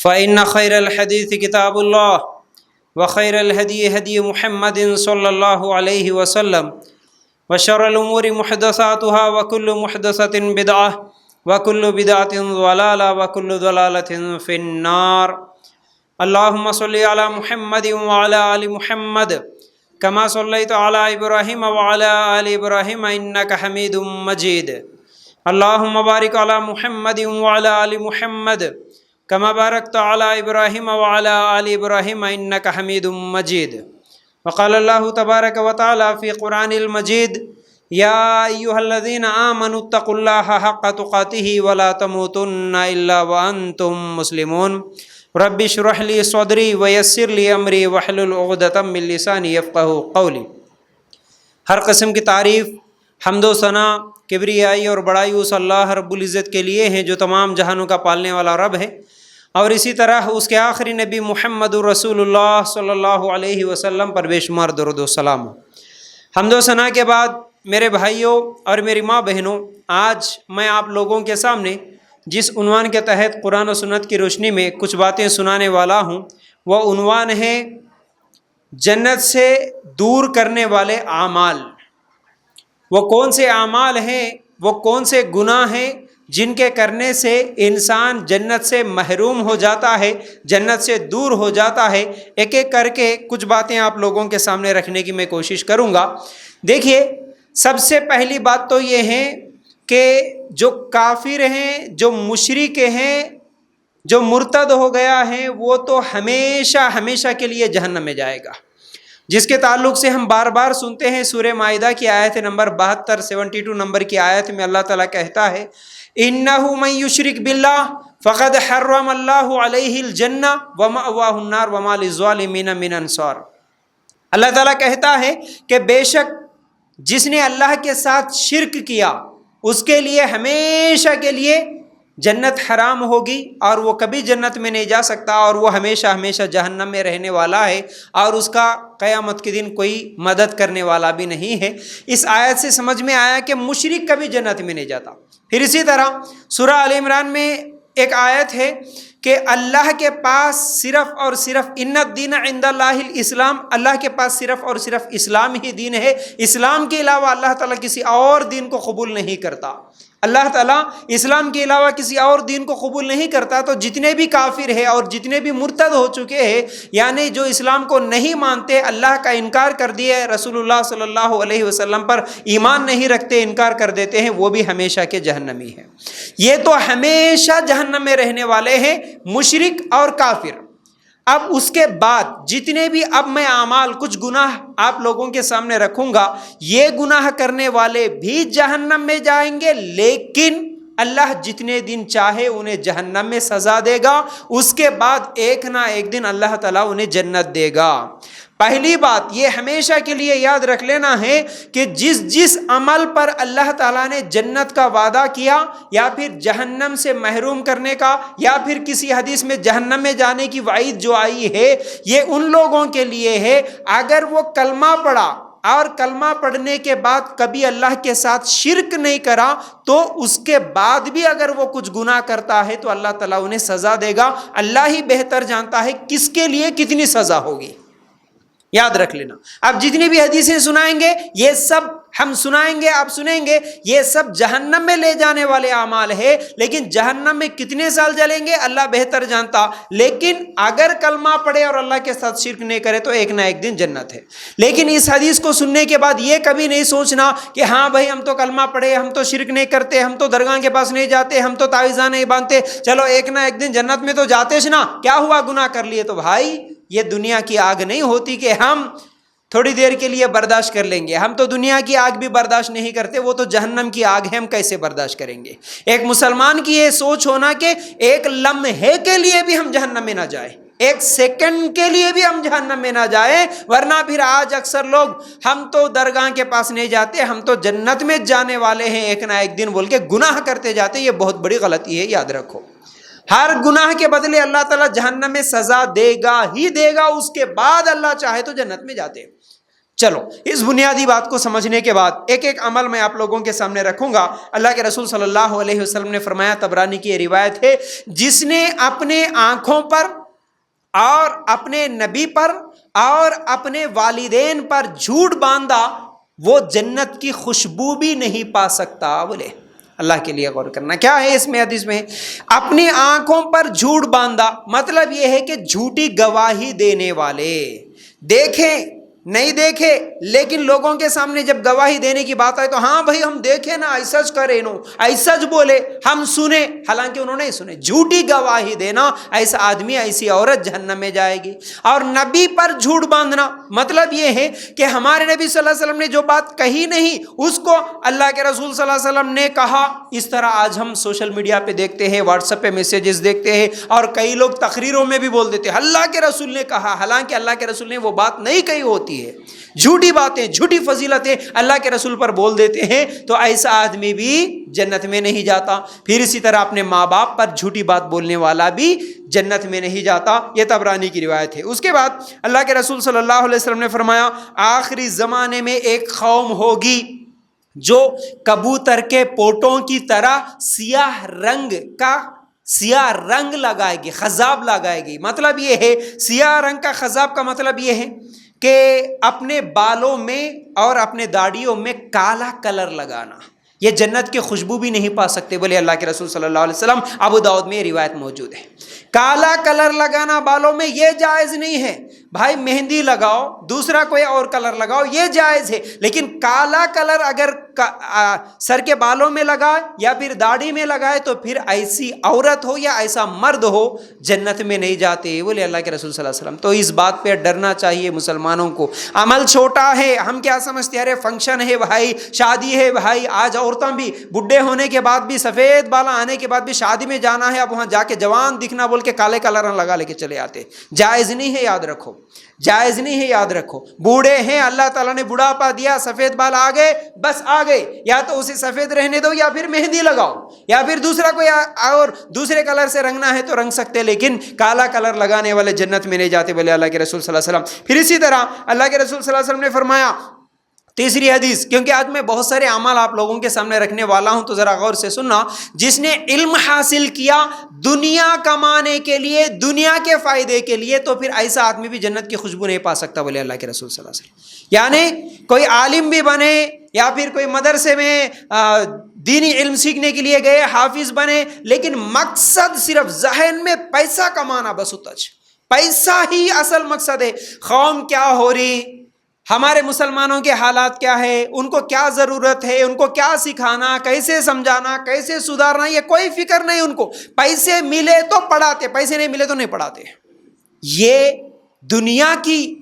فإن خير الحديث كتاب الله وخير الهدي هدي محمد صلى الله عليه وسلم وشر الأمور محدثاتها وكل محدثة بدعة وكل بدعة ضلالة وكل ضلالة في النار. اللهم صل على محمد وعلى آل محمد كما صليت على إبراهيم وعلى آل إبراهيم إنك حميد مجيد. اللهم بارك على محمد وعلى آل محمد كما باركت على إبراهيم وعلى آل إبراهيم إنك حميد مجيد. وقال الله تبارك وتعالى في قرآن المجيد: يا أيها الذين آمنوا اتقوا الله حق تقاته ولا تموتن إلا وأنتم مسلمون. رب اشرح لي صدري ويسر لي أمري واحلل عقدة من لساني يفقهوا قولي. ہر قسم کی تعریف، حمد و ثنا، کبریائی اور بڑائی اس اللہ رب العزت کے لیے ہیں جو تمام جہانوں کا پالنے والا رب ہے، اور اسی طرح اس کے آخری نبی محمد رسول اللہ صلی اللہ علیہ وسلم پر بے شمار درود و سلام. حمد و ثنا کے بعد میرے بھائیوں اور میری ماں بہنوں، آج میں آپ لوگوں کے سامنے جس عنوان کے تحت قرآن و سنت کی روشنی میں کچھ باتیں سنانے والا ہوں، وہ عنوان ہے جنت سے دور کرنے والے اعمال. وہ کون سے اعمال ہیں، وہ کون سے گناہ ہیں جن کے کرنے سے انسان جنت سے محروم ہو جاتا ہے، جنت سے دور ہو جاتا ہے. ایک ایک کر کے کچھ باتیں آپ لوگوں کے سامنے رکھنے کی میں کوشش کروں گا. دیکھیے، سب سے پہلی بات تو یہ ہے کہ جو کافر ہیں، جو مشرک ہیں، جو مرتد ہو گیا ہے، وہ تو ہمیشہ ہمیشہ کے لیے جہنم میں جائے گا، جس کے تعلق سے ہم بار بار سنتے ہیں. سورہ مائدہ کی آیت نمبر 72 72 نمبر کی آیت میں اللہ تعالیٰ کہتا ہے: اِنَّهُ مَن يُشْرِكْ بِاللَّهِ فَقَدْ حَرَّمَ اللَّهُ عَلَيْهِ الْجَنَّةَ وَمَأْوَاهُ النَّارُ وَمَا لِلظَّالِمِينَ مِنْ أَنصَارٍ. اللہ تعالیٰ کہتا ہے کہ بے شک جس نے اللہ کے ساتھ شرک کیا، اس کے لیے ہمیشہ کے لیے جنت حرام ہوگی، اور وہ کبھی جنت میں نہیں جا سکتا، اور وہ ہمیشہ ہمیشہ جہنم میں رہنے والا ہے، اور اس کا قیامت کے دن کوئی مدد کرنے والا بھی نہیں ہے. اس آیت سے سمجھ میں آیا کہ مشرک کبھی جنت میں نہیں جاتا. پھر اسی طرح سورہ آل عمران میں ایک آیت ہے کہ اللہ کے پاس صرف اور صرف ان الدین عند اللہ الاسلام، اللہ کے پاس صرف اور صرف اسلام ہی دین ہے. اسلام کے علاوہ اللہ تعالیٰ کسی اور دین کو قبول نہیں کرتا. اللہ تعالیٰ اسلام کے علاوہ کسی اور دین کو قبول نہیں کرتا. تو جتنے بھی کافر ہیں اور جتنے بھی مرتد ہو چکے ہیں، یعنی جو اسلام کو نہیں مانتے، اللہ کا انکار کر دیے، رسول اللہ صلی اللہ علیہ وسلم پر ایمان نہیں رکھتے، انکار کر دیتے ہیں، وہ بھی ہمیشہ کے جہنمی ہیں. یہ تو ہمیشہ جہنم میں رہنے والے ہیں، مشرک اور کافر. اب اس کے بعد جتنے بھی اب میں اعمال، کچھ گناہ آپ لوگوں کے سامنے رکھوں گا، یہ گناہ کرنے والے بھی جہنم میں جائیں گے، لیکن اللہ جتنے دن چاہے انہیں جہنم میں سزا دے گا. اس کے بعد ایک نہ ایک دن اللہ تعالیٰ انہیں جنت دے گا. پہلی بات یہ ہمیشہ کے لیے یاد رکھ لینا ہے کہ جس عمل پر اللہ تعالیٰ نے جنت کا وعدہ کیا، یا پھر جہنم سے محروم کرنے کا، یا پھر کسی حدیث میں جہنم میں جانے کی وعید جو آئی ہے، یہ ان لوگوں کے لیے ہے اگر وہ کلمہ پڑھا اور کلمہ پڑھنے کے بعد کبھی اللہ کے ساتھ شرک نہیں کرا، تو اس کے بعد بھی اگر وہ کچھ گناہ کرتا ہے تو اللہ تعالیٰ انہیں سزا دے گا. اللہ ہی بہتر جانتا ہے کس کے لیے کتنی سزا ہوگی. یاد رکھ لینا. اب جتنی بھی حدیثیں سنائیں گے، یہ سب ہم سنائیں گے، آپ سنیں گے، یہ سب جہنم میں لے جانے والے اعمال ہے. لیکن جہنم میں کتنے سال جلیں گے اللہ بہتر جانتا. لیکن اگر کلمہ پڑھے اور اللہ کے ساتھ شرک نہیں کرے تو ایک نہ ایک دن جنت ہے. لیکن اس حدیث کو سننے کے بعد یہ کبھی نہیں سوچنا کہ ہاں بھائی ہم تو کلمہ پڑھے، ہم تو شرک نہیں کرتے، ہم تو درگاہ کے پاس نہیں جاتے، ہم تو تعویذہ نہیں باندھتے، چلو ایک نہ ایک دن جنت میں تو جاتے نا، کیا ہوا گناہ کر لیے. تو بھائی یہ دنیا کی آگ نہیں ہوتی کہ ہم تھوڑی دیر کے لیے برداشت کر لیں گے. ہم تو دنیا کی آگ بھی برداشت نہیں کرتے، وہ تو جہنم کی آگ ہے، ہم کیسے برداشت کریں گے. ایک مسلمان کی یہ سوچ ہونا کہ ایک لمحے کے لیے بھی ہم جہنم میں نہ جائیں، ایک سیکنڈ کے لیے بھی ہم جہنم میں نہ جائیں. ورنہ پھر آج اکثر لوگ ہم تو درگاہ کے پاس نہیں جاتے، ہم تو جنت میں جانے والے ہیں ایک نہ ایک دن بول کے گناہ کرتے جاتے. یہ بہت بڑی غلطی ہے، یاد رکھو. ہر گناہ کے بدلے اللہ تعالیٰ جہنم میں سزا دے گا ہی دے گا. اس کے بعد اللہ چاہے تو جنت میں جاتے. چلو اس بنیادی بات کو سمجھنے کے بعد ایک ایک عمل میں آپ لوگوں کے سامنے رکھوں گا۔ اللہ کے رسول صلی اللہ علیہ وسلم نے فرمایا، طبرانی کی یہ روایت ہے، جس نے اپنے آنکھوں پر اور اپنے نبی پر اور اپنے والدین پر جھوٹ باندھا وہ جنت کی خوشبو بھی نہیں پا سکتا۔ بولے اللہ کے لیے غور کرنا، کیا ہے اس میں حدیث میں؟ اپنی آنکھوں پر جھوٹ باندھا، مطلب یہ ہے کہ جھوٹی گواہی دینے والے، دیکھیں نہیں دیکھے لیکن لوگوں کے سامنے جب گواہی دینے کی بات آئے تو ہاں بھائی ہم دیکھیں نا، ایسا کرے نو، ایسا بولے، ہم سنے، حالانکہ انہوں نے سنے۔ جھوٹی گواہی دینا، ایسا آدمی ایسی عورت جہنم میں جائے گی۔ اور نبی پر جھوٹ باندھنا، مطلب یہ ہے کہ ہمارے نبی صلی اللہ علیہ وسلم نے جو بات کہی نہیں اس کو اللہ کے رسول صلی اللہ علیہ وسلم نے کہا۔ اس طرح آج ہم سوشل میڈیا پہ دیکھتے ہیں، واٹس ایپ پہ میسیجز دیکھتے ہیں، اور کئی لوگ تقریروں میں بھی بول دیتے ہیں اللہ کے رسول نے کہا، حالانکہ اللہ کے رسول نے وہ بات نہیں کہی ہوتی ہے۔ جھوٹی باتیں، جھوٹی فضیلتیں اللہ کے رسول پر بول دیتے ہیں، تو ایسا آدمی بھی جنت میں نہیں جاتا۔ پھر اسی طرح اپنے ماں باپ پر جھوٹی بات بولنے والا بھی جنت میں نہیں جاتا۔ یہ طبرانی کی روایت ہے۔ اس کے بعد اللہ کے رسول صلی اللہ علیہ وسلم نے فرمایا، آخری زمانے میں ایک قوم ہوگی جو کبوتر کے پوٹوں کی طرح سیاہ رنگ لگائے گی، خضاب لگائے گی۔ مطلب یہ ہے، سیاہ رنگ کا خضاب کا مطلب یہ ہے کہ اپنے بالوں میں اور اپنے داڑھیوں میں کالا کلر لگانا۔ یہ جنت کی خوشبو بھی نہیں پا سکتے، بولے اللہ کے رسول صلی اللہ علیہ وسلم۔ ابو داؤد میں یہ روایت موجود ہے۔ کالا کلر لگانا بالوں میں یہ جائز نہیں ہے۔ بھائی مہندی لگاؤ، دوسرا کوئی اور کلر لگاؤ، یہ جائز ہے، لیکن کالا کلر اگر سر کے بالوں میں لگائے یا پھر داڑھی میں لگائے تو پھر ایسی عورت ہو یا ایسا مرد ہو جنت میں نہیں جاتے، بولے اللہ کے رسول صلی اللہ علیہ وسلم۔ تو اس بات پہ ڈرنا چاہیے مسلمانوں کو۔ عمل چھوٹا ہے، ہم کیا سمجھتے ہیں، ارے فنکشن ہے بھائی، شادی ہے بھائی۔ آج عورتوں بھی بڈھے ہونے کے بعد بھی، سفید بالا آنے کے بعد بھی شادی میں جانا ہے، اب وہاں جا کے جوان دکھنا بول کے کالے کلر لگا لے کے چلے آتے۔ جائز نہیں ہے، یاد رکھو، جائز نہیں ہے، یاد رکھو۔ بوڑھے ہیں، اللہ تعالیٰ نے بڑھاپا دیا، سفید بال آ گئے، بس آ گئے، یا تو اسے سفید رہنے دو یا پھر مہندی لگاؤ، یا پھر دوسرا کوئی اور دوسرے کلر سے رنگنا ہے تو رنگ سکتے، لیکن کالا کلر لگانے والے جنت میں نہیں جاتے، بولے اللہ کے رسول صلی اللہ علیہ وسلم۔ پھر اسی طرح اللہ کے رسول صلی اللہ علیہ وسلم نے فرمایا، تیسری حدیث، کیونکہ آج میں بہت سارے اعمال آپ لوگوں کے سامنے رکھنے والا ہوں تو ذرا غور سے سننا۔ جس نے علم حاصل کیا دنیا کمانے کے لیے، دنیا کے فائدے کے لیے، تو پھر ایسا آدمی بھی جنت کی خوشبو نہیں پا سکتا، بولے اللہ کے رسول صلی اللہ علیہ وسلم۔ یعنی کوئی عالم بھی بنے یا پھر کوئی مدرسے میں دینی علم سیکھنے کے لیے گئے، حافظ بنے، لیکن مقصد صرف ذہن میں پیسہ کمانا، بس اتج پیسہ ہی اصل مقصد ہے۔ قوم کیا ہو رہی، ہمارے مسلمانوں کے حالات کیا ہے، ان کو کیا ضرورت ہے، ان کو کیا سکھانا، کیسے سمجھانا، کیسے سدھارنا، یہ کوئی فکر نہیں ان کو۔ پیسے ملے تو پڑھاتے، پیسے نہیں ملے تو نہیں پڑھاتے۔ یہ دنیا کی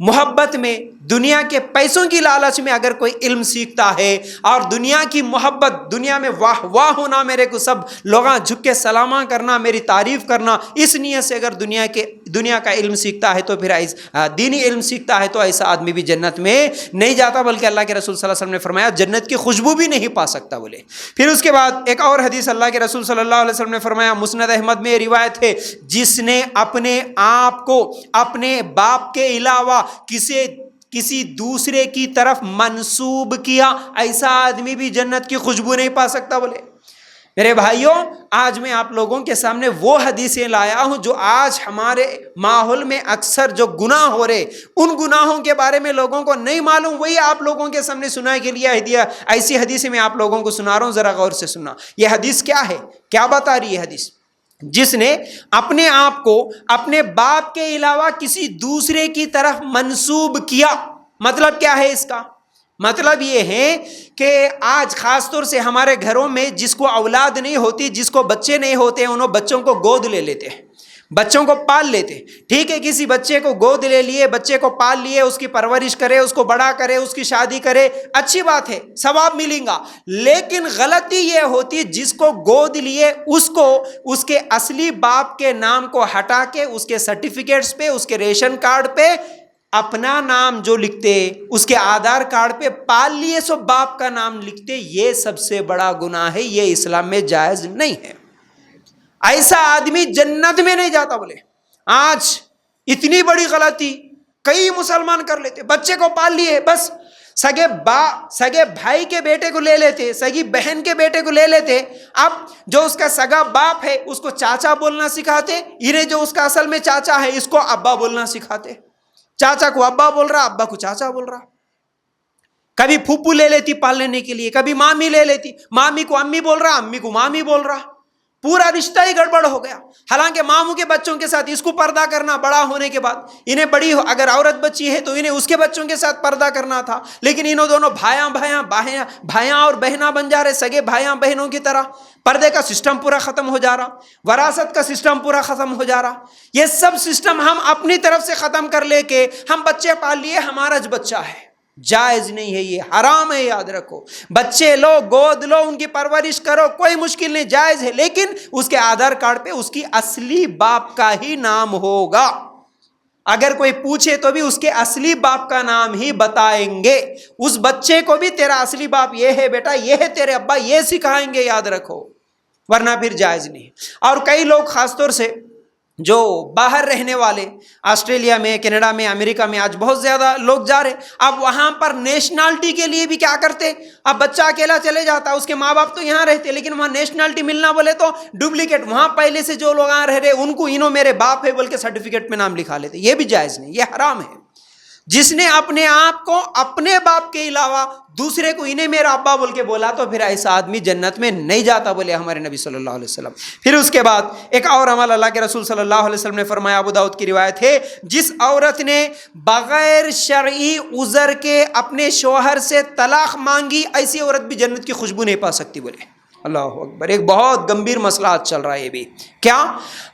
محبت میں، دنیا کے پیسوں کی لالچ میں اگر کوئی علم سیکھتا ہے اور دنیا کی محبت، دنیا میں واہ واہ ہونا، میرے کو سب لوگاں جھک کے سلامہ کرنا، میری تعریف کرنا، اس نیت سے اگر دنیا کا علم سیکھتا ہے تو پھر دینی علم سیکھتا ہے تو ایسا آدمی بھی جنت میں نہیں جاتا، بلکہ اللہ کے رسول صلی اللہ علیہ وسلم نے فرمایا جنت کی خوشبو بھی نہیں پا سکتا، بولے۔ پھر اس کے بعد ایک اور حدیث اللہ کے رسول صلی اللہ علیہ وسلم نے فرمایا، مسند احمد میں روایت ہے، جس نے اپنے آپ کو اپنے باپ کے علاوہ کسی دوسرے کی طرف منسوب کیا، ایسا آدمی بھی جنت کی خوشبو نہیں پا سکتا، بولے۔ میرے بھائیوں، آج میں آپ لوگوں کے سامنے وہ حدیثیں لایا ہوں جو آج ہمارے ماحول میں اکثر جو گناہ ہو رہے، ان گناہوں کے بارے میں لوگوں کو نہیں معلوم، وہی آپ لوگوں کے سامنے سنانے کے لیے ہدیہ، ایسی حدیثیں میں آپ لوگوں کو سنا رہا ہوں، ذرا غور سے سننا۔ یہ حدیث کیا ہے، کیا بتا رہی ہے حدیث؟ جس نے اپنے آپ کو اپنے باپ کے علاوہ کسی دوسرے کی طرف منسوب کیا، مطلب کیا ہے اس کا؟ مطلب یہ ہے کہ آج خاص طور سے ہمارے گھروں میں جس کو اولاد نہیں ہوتی، جس کو بچے نہیں ہوتے، انہوں بچوں کو گود لے لیتے ہیں، بچوں کو پال لیتے۔ ٹھیک ہے، کسی بچے کو گود لے لیے، بچے کو پال لیے، اس کی پرورش کرے، اس کو بڑا کرے، اس کی شادی کرے، اچھی بات ہے، ثواب ملیں گا۔ لیکن غلطی یہ ہوتی جس کو گود لیے اس کو اس کے اصلی باپ کے نام کو ہٹا کے اس کے سرٹیفکیٹس پہ، اس کے ریشن کارڈ پہ اپنا نام جو لکھتے، اس کے آدھار کارڈ پہ پال لیے سو باپ کا نام لکھتے، یہ سب سے بڑا گناہ ہے، یہ اسلام میں جائز نہیں ہے۔ ایسا آدمی جنت میں نہیں جاتا، بولے۔ آج اتنی بڑی غلطی کئی مسلمان کر لیتے، بچے کو پال لیے، بس سگے بھائی کے بیٹے کو لے لیتے، سگی بہن کے بیٹے کو لے لیتے، اب جو اس کا سگا باپ ہے اس کو چاچا بولنا سکھاتے، انہیں جو اس کا اصل میں چاچا ہے اس کو ابا بولنا سکھاتے، چاچا کو ابا بول رہا، ابا کو چاچا بول رہا۔ کبھی پھوپھو لے لیتی پال لینے کے لیے، کبھی مامی لے لیتی، مامی کو امی بول رہا، امی کو مامی بول رہا، پورا رشتہ ہی گڑبڑ ہو گیا۔ حالانکہ ماموں کے بچوں کے ساتھ اس کو پردہ کرنا بڑا ہونے کے بعد، انہیں بڑی اگر عورت بچی ہے تو انہیں اس کے بچوں کے ساتھ پردہ کرنا تھا، لیکن انہوں دونوں بھائیاں اور بہناں بن جا رہے، سگے بھائیاں بہنوں کی طرح۔ پردے کا سسٹم پورا ختم ہو جا رہا، وراثت کا سسٹم پورا ختم ہو جا رہا۔ یہ سب سسٹم ہم اپنی طرف سے ختم کر لے کے ہم بچے پال لیے، ہمارا بچہ ہے، جائز نہیں ہے، یہ حرام ہے، یاد رکھو۔ بچے لو، گود لو، ان کی پرورش کرو، کوئی مشکل نہیں، جائز ہے، لیکن اس کے آدھار کارڈ پہ اس کی اصلی باپ کا ہی نام ہوگا۔ اگر کوئی پوچھے تو بھی اس کے اصلی باپ کا نام ہی بتائیں گے، اس بچے کو بھی تیرا اصلی باپ یہ ہے بیٹا، یہ ہے تیرے ابا، یہ سکھائیں گے، یاد رکھو، ورنہ پھر جائز نہیں۔ اور کئی لوگ خاص طور سے جو باہر رہنے والے، آسٹریلیا میں، کینیڈا میں، امریکہ میں آج بہت زیادہ لوگ جا رہے، اب وہاں پر نیشنلٹی کے لیے بھی کیا کرتے، اب بچہ اکیلا چلے جاتا، اس کے ماں باپ تو یہاں رہتے لیکن وہاں نیشنلٹی ملنا بولے تو ڈپلیکیٹ، وہاں پہلے سے جو لوگ یہاں رہ رہے ان کو انہوں میرے باپ ہے بول کے سرٹیفکیٹ میں نام لکھا لیتے، یہ بھی جائز نہیں، یہ حرام ہے۔ جس نے اپنے آپ کو اپنے باپ کے علاوہ دوسرے کو انہیں میرا ابا بول کے بولا تو پھر ایسا آدمی جنت میں نہیں جاتا، بولے ہمارے نبی صلی اللہ علیہ وسلم۔ پھر اس کے بعد ایک اور عمل اللہ کے رسول صلی اللہ علیہ وسلم نے فرمایا، ابو داؤد کی روایت ہے، جس عورت نے بغیر شرعی عذر کے اپنے شوہر سے طلاق مانگی، ایسی عورت بھی جنت کی خوشبو نہیں پا سکتی، بولے اللہ اکبر۔ ایک بہت گمبھیر مسئلہ آج چل رہا ہے، یہ بھی کیا،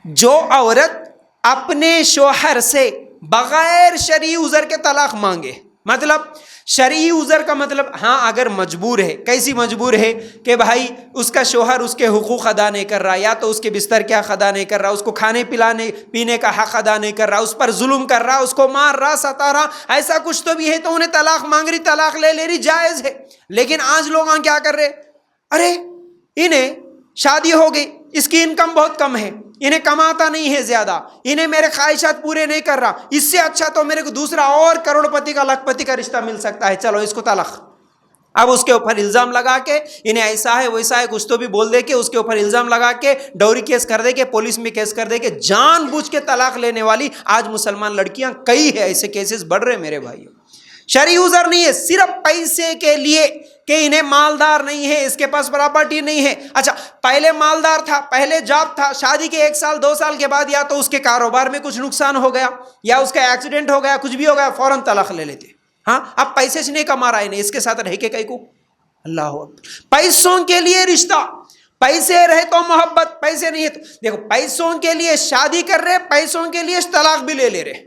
جو عورت اپنے شوہر سے بغیر شرعی عذر کے طلاق مانگے، مطلب شرعی عذر کا مطلب ہاں اگر مجبور ہے، کیسی مجبور ہے کہ بھائی اس کا شوہر اس کے حقوق ادا نہیں کر رہا، یا تو اس کے بستر کے حق ادا نہیں کر رہا، اس کو کھانے پلانے پینے کا حق ادا نہیں کر رہا، اس پر ظلم کر رہا، اس کو مار رہا، ستا رہا، ایسا کچھ تو بھی ہے تو انہیں طلاق مانگ رہی، طلاق لے رہی، جائز ہے۔ لیکن آج لوگ کیا کر رہے، ارے انہیں شادی ہو گئی، اس کی انکم بہت کم ہے، انہیں کماتا نہیں ہے زیادہ، انہیں میرے خواہشات پورے نہیں کر رہا، اس سے اچھا تو میرے کو دوسرا اور کروڑ پتی کا لاکھ پتی کا رشتہ مل سکتا ہے، چلو اس کو طلاق۔ اب اس کے اوپر الزام لگا کے انہیں ایسا ہے ویسا ہے کچھ تو بھی بول دے کے اس کے اوپر الزام لگا کے ڈوری کیس کر دے کے پولیس میں کیس کر دے کے جان بوجھ کے طلاق لینے والی آج مسلمان لڑکیاں کئی ہے، ایسے کیسز بڑھ رہے میرے بھائیوں۔ شرعی عذر نہیں ہے، صرف پیسے کے لیے کہ انہیں مالدار نہیں ہے، اس کے پاس پراپرٹی نہیں ہے، اچھا پہلے مالدار تھا، پہلے جاب تھا، شادی کے 1 سال 2 سال کے بعد یا تو اس کے کاروبار میں کچھ نقصان ہو گیا یا اس کا ایکسیڈنٹ ہو گیا، کچھ بھی ہو گیا، فوراً طلاق لے لیتے۔ ہاں اب پیسے سے نہیں کما رہا ہے، اس کے ساتھ رہ کے کئی کو، اللہ اکبر، پیسوں کے لیے رشتہ، پیسے رہے تو محبت، پیسے نہیں ہے تو دیکھو پیسوں کے لیے شادی کر رہے، پیسوں کے لیے طلاق بھی لے رہے۔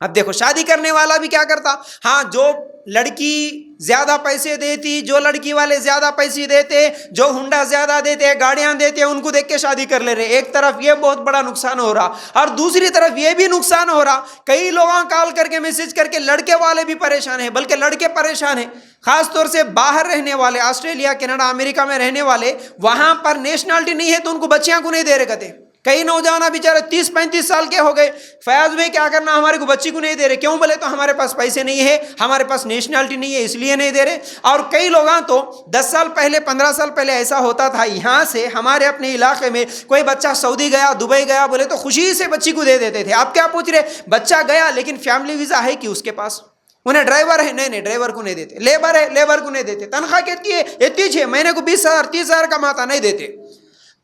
اب دیکھو شادی کرنے والا بھی کیا کرتا، ہاں جو لڑکی زیادہ پیسے دیتی، جو لڑکی والے زیادہ پیسے دیتے، جو ہنڈا زیادہ دیتے، گاڑیاں دیتے، ان کو دیکھ کے شادی کر لے رہے۔ ایک طرف یہ بہت بڑا نقصان ہو رہا اور دوسری طرف یہ بھی نقصان ہو رہا، کئی لوگ کال کر کے میسج کر کے لڑکے والے بھی پریشان ہیں، بلکہ لڑکے پریشان ہیں، خاص طور سے باہر رہنے والے، آسٹریلیا کینیڈا امریکہ میں رہنے والے، وہاں پر نیشنلٹی نہیں ہے تو ان کو بچیاں کو نہیں دے رہے کہتے۔ کئی نوجوان بیچارے 30-35 سال کے ہو گئے، فیاض بھائی کیا کرنا، ہمارے کو بچی کو نہیں دے رہے، کیوں بولے تو ہمارے پاس پیسے نہیں ہے، ہمارے پاس نیشنلٹی نہیں ہے، اس لیے نہیں دے رہے۔ اور کئی لوگاں تو 10 سال پہلے 15 سال پہلے ایسا ہوتا تھا، یہاں سے ہمارے اپنے علاقے میں کوئی بچہ سعودی گیا، دبئی گیا بولے تو خوشی سے بچی کو دے دیتے تھے۔ اب کیا پوچھ رہے، بچہ گیا لیکن فیملی ویزا ہے کہ اس کے پاس، انہیں ڈرائیور ہے، نہیں ڈرائیور کو نہیں دیتے، لیبر ہے لیبر کو نہیں دیتے، تنخواہ کتنی ہے اتنی ہے، مہینے کو 20,000-30,000 کماتا، نہیں دیتے۔